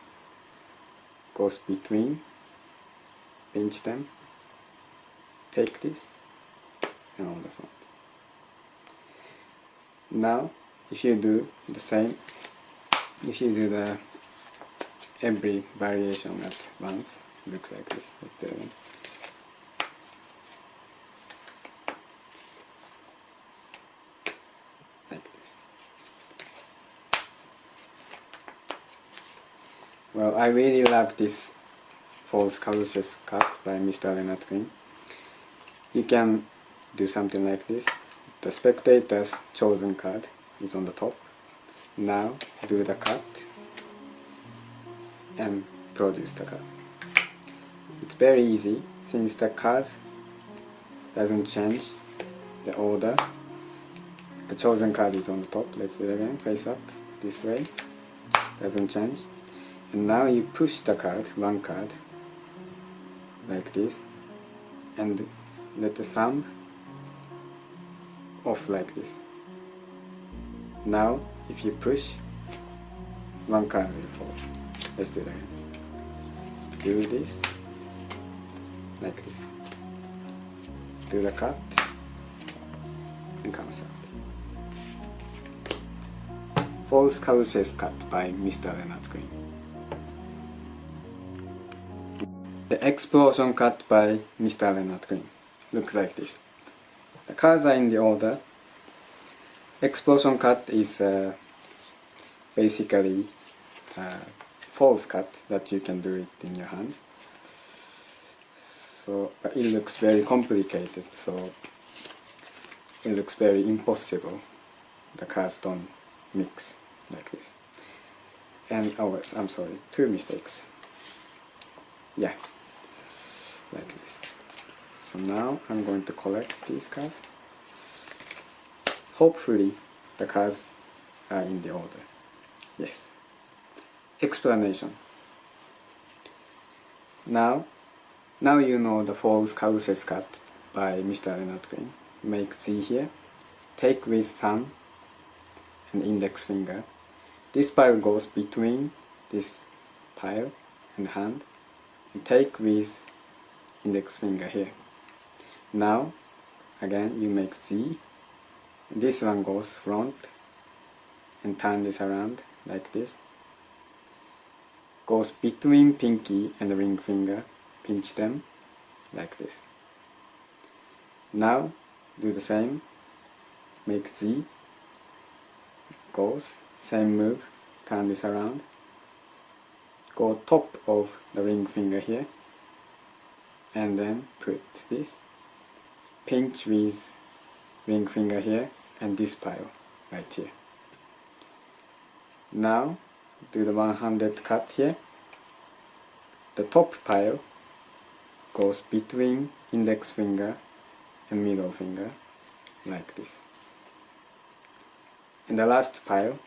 goes between, pinch them, take this, and on the front. Now, if you do the same, if you do the every variation at once, it looks like this. Let's do it again. Like this. Well, I really love this false caduceus cut by Mr. Lennart Green. You can do something like this. The spectator's chosen card is on the top. Now do the cut and produce the card. It's very easy since the card doesn't change the order. The chosen card is on the top. Let's do it again. Face up this way. Doesn't change. And now you push the card, one card, like this, and let the thumb off like this. Now, if you push, one card will fall. Let's do it again. Do this, like this. Do the cut, and comes out. False caduceus cut by Mr. Lennart Green. The explosion cut by Mr. Lennart Green looks like this. The cards are in the order. Explosion cut is basically false cut that you can do it in your hand. So, but it looks very complicated, so it looks very impossible. The cards don't mix like this. And oh, I'm sorry, two mistakes. Yeah, like this. So now I'm going to collect these cards. Hopefully the cards are in the order. Yes. Explanation. Now you know the false caduceus cut by Mr. Lennart Green. Make Z here. Take with thumb and index finger. This pile goes between this pile and hand. And take with index finger here. Now, again, you make Z. This one goes front and turn this around like this. Goes between pinky and the ring finger. Pinch them like this. Now, do the same. Make Z. Goes, same move. Turn this around. Go top of the ring finger here. And then put this. Pinch with ring finger here and this pile right here. Now do the one-handed cut here. The top pile goes between index finger and middle finger like this. And the last pile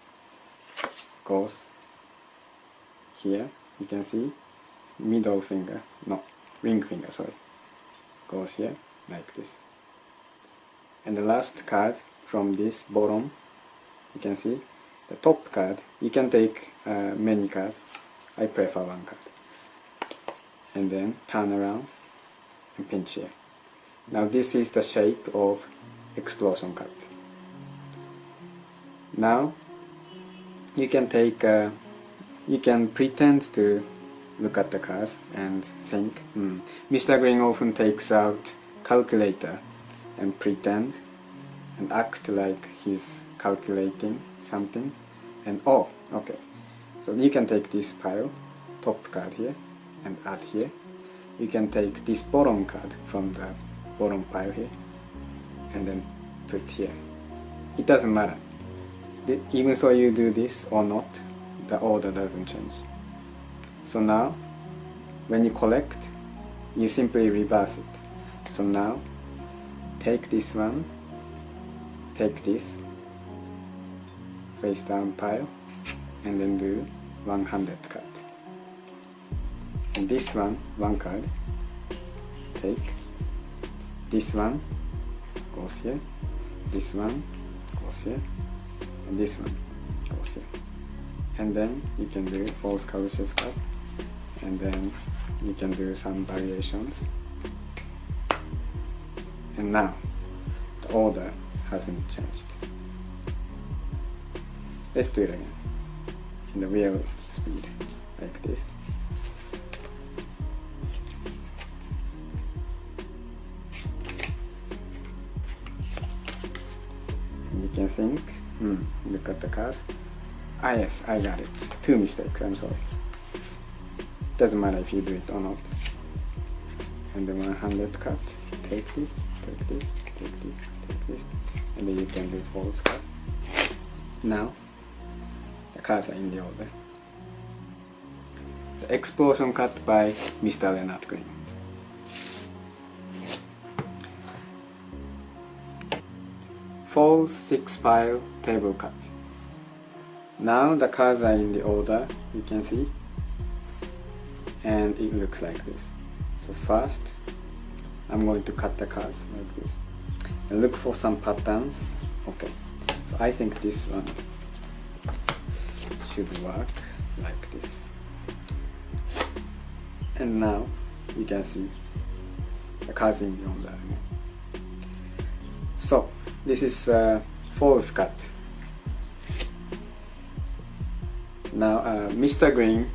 goes here. You can see middle finger, no, ring finger, sorry, goes here like this. And the last card from this bottom, you can see the top card. You can take many cards. I prefer one card. And then turn around and pinch here. Now this is the shape of explosion cut. Now you can take, you can pretend to look at the cards and think. Mr. Green often takes out calculator and pretend and act like he's calculating something, and oh, okay, so you can take this pile, top card here, and add here. You can take this bottom card from the bottom pile here and then put here. It doesn't matter. Even though you do this or not, the order doesn't change. So now when you collect, you simply reverse it. So now take this one, take this face down pile, and then do 100 cut. And this one card, take this one goes here, this one goes here, and this one goes here. And then you can do false caduceus cut, and then you can do some variations. And now the order hasn't changed. Let's do it again in the real speed, like this. And you can think, look at the cards. Ah yes, I got it. 2 mistakes, I'm sorry. Doesn't matter if you do it or not. And then 100 cut. Take this, take this, take this, take this, and then you can do false cut. Now the cards are in the order. The explosion cut by Mr. Lennart Green. False 6 pile table cut. Now the cards are in the order, you can see, and it looks like this. So first I'm going to cut the cards like this and look for some patterns. Okay, so I think this one should work like this. And now you can see the cards in the order again. So this is false cut. Now Mr. Green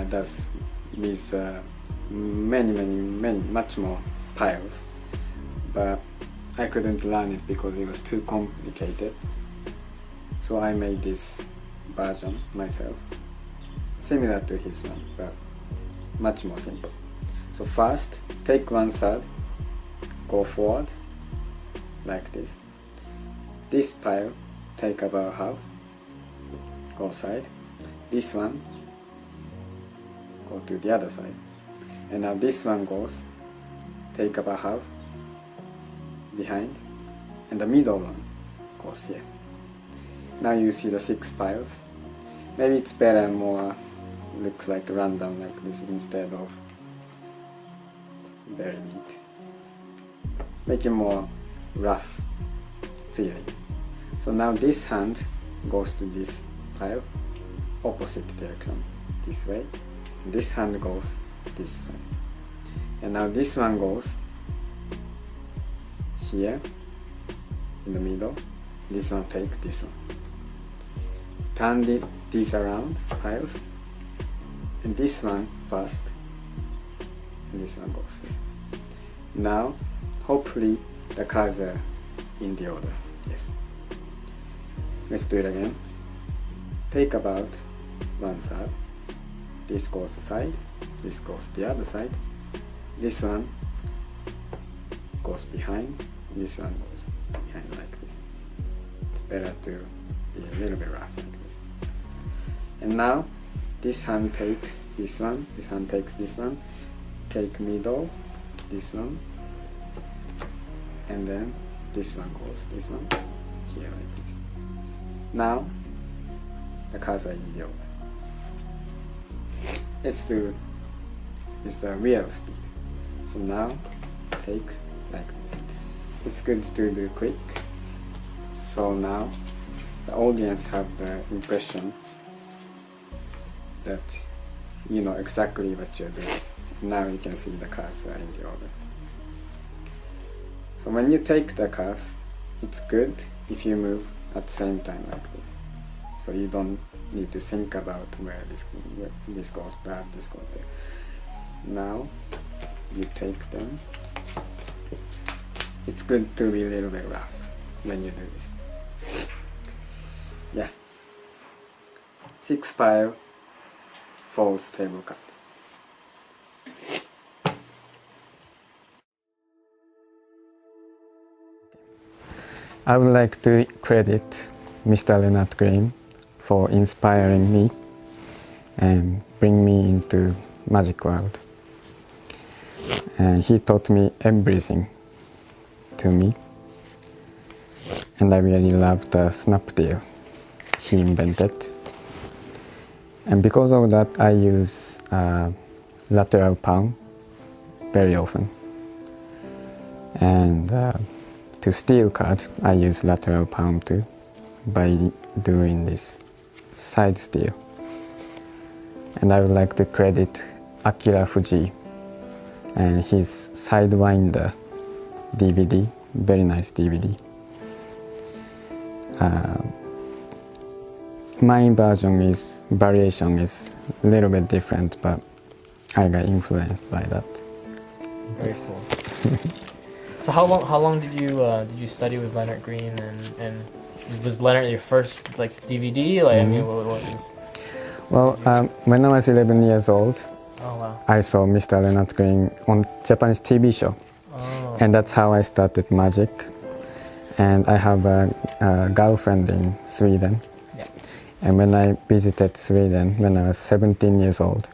does with much more piles, but I couldn't learn it because it was too complicated. So I made this version myself, similar to his one, but much more simple. So first, take one side, go forward, like this. This pile, take about half, go side. This one, go to the other side. And now this one goes, take about half, behind, and the middle one goes here. Now you see the 6 piles. Maybe it's better and more looks like random like this instead of very neat. Make it more rough feeling. So now this hand goes to this pile, opposite direction, this way. And this hand goes this side. And now this one goes here in the middle. This one take this one. Turn these around piles, and this one first, and this one goes here. Now hopefully the cards are in the order. Yes. Let's do it again. Take about one side. This goes side, this goes the other side. This one goes behind, this one goes behind like this. It's better to be a little bit rough like this. And now this hand takes this one, this hand takes this one, take middle, this one, and then this one goes this one here like this. Now the cards are in the order. Let's do this real speed. So now takes like this. It's good to do quick. So now the audience have the impression that you know exactly what you're doing. Now you can see the cards are in the order. So when you take the cards, it's good if you move at the same time like this. So you don't need to think about where this goes bad, this goes there. Now you take them. It's good to be a little bit rough when you do this. Yeah. 6 pile false table cut. I would like to credit Mr. Lennart Green for inspiring me and bring me into magic world. and he taught me everything to me. And I really love the snap deal he invented. And because of that, I use lateral palm very often. And to steal card, I use lateral palm too by doing this side steal. And I would like to credit Akira Fuji and his Sidewinder DVD, very nice DVD. My variation is a little bit different, but I got influenced by that. Very cool. So how long did you study with Lennart Green, and was Lennart your first like DVD? Like I mean, what was this? Well, when I was 11 years old, Oh wow. I saw Mr. Lennart Green on Japanese TV show, and that's how I started magic. And I have a girlfriend in Sweden. Yeah. And when I visited Sweden when I was 17 years old,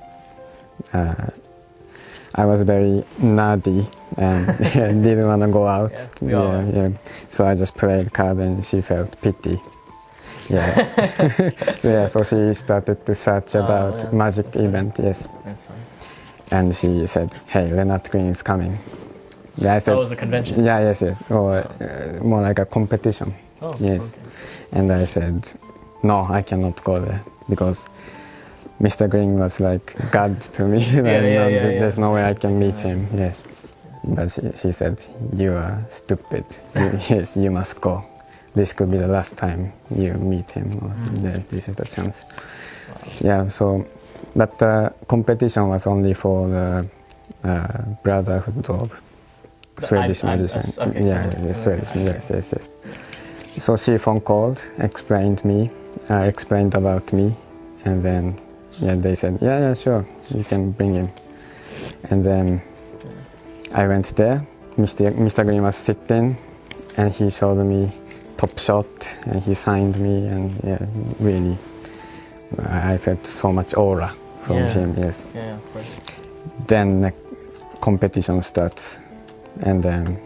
I was very nerdy and didn't want to go out. Yeah. So I just played card and she felt pity. Yeah. So she started to search about magic event. Yes. That's fine. And she said, "Hey, Lennart Green is coming." Yeah, I said, That was a convention. Yeah, yes. Or more like a competition. Oh, Yes. okay. And I said, "No, I cannot go there because Mr. Green was like God to me. There's no way I can meet him." Yes. But she said, "You are stupid. Yes, you must go. This could be the last time you meet him. Or this is the chance." Wow. Yeah. So, but the competition was only for the Brotherhood of Swedish magicians. Okay, Swedish. Yes. So she phone called, explained about me, and then they said, yeah, sure, you can bring him. And then I went there. Mr. Green was sitting, and he showed me Top Shot, and he signed me, and really, I felt so much aura from him. Yes. Yeah, of course. Then the competition starts, and then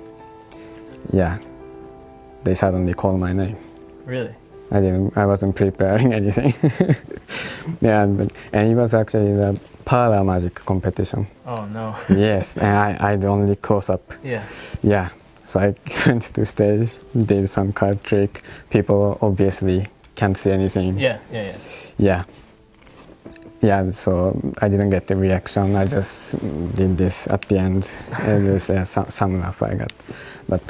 they suddenly call my name. Really? I wasn't preparing anything. And it was actually the parlor magic competition. Oh no. Yes, and I'd only close up. Yeah. Yeah, so I went to stage, did some card trick. People obviously can't see anything. Yeah, so I didn't get the reaction. I just did this at the end. And just some laugh I got. But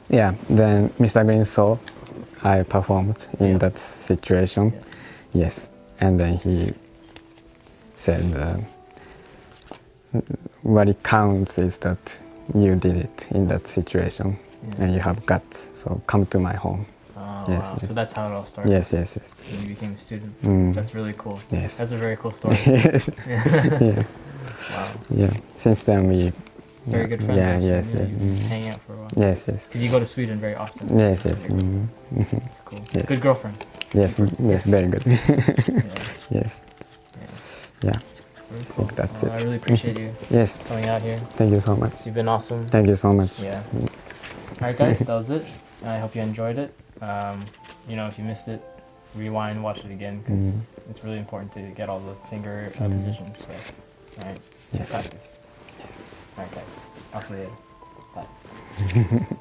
then Mr. Green saw I performed in that situation. Yeah. Yes, and then he said, what it counts is that you did it in that situation, and you have guts. So come to my home. Oh, Yes, wow. yes. So that's how it all started. Yes. When you became a student. That's really cool. Yes. That's a very cool story. Yes. Yeah. Wow. Yeah. Since then we. Very good friends. Yeah. actually. Yes. Yeah, Yes. you've been hanging out for a while. Yes. Because you go to Sweden very often. Yes. That's cool. Yes. Good girlfriend. Yes. Very good. Yeah. Yes. Yeah. Yeah. Very cool. think that's Well, it. I really appreciate you Yes. coming out here. Thank you so much. You've been awesome. Thank you so much. Yeah. All right, guys, that was it. I hope you enjoyed it. If you missed it, rewind, watch it again, because it's really important to get all the finger positions. So, all right, Yes. practice. All right, guys. I'll see you later. Bye.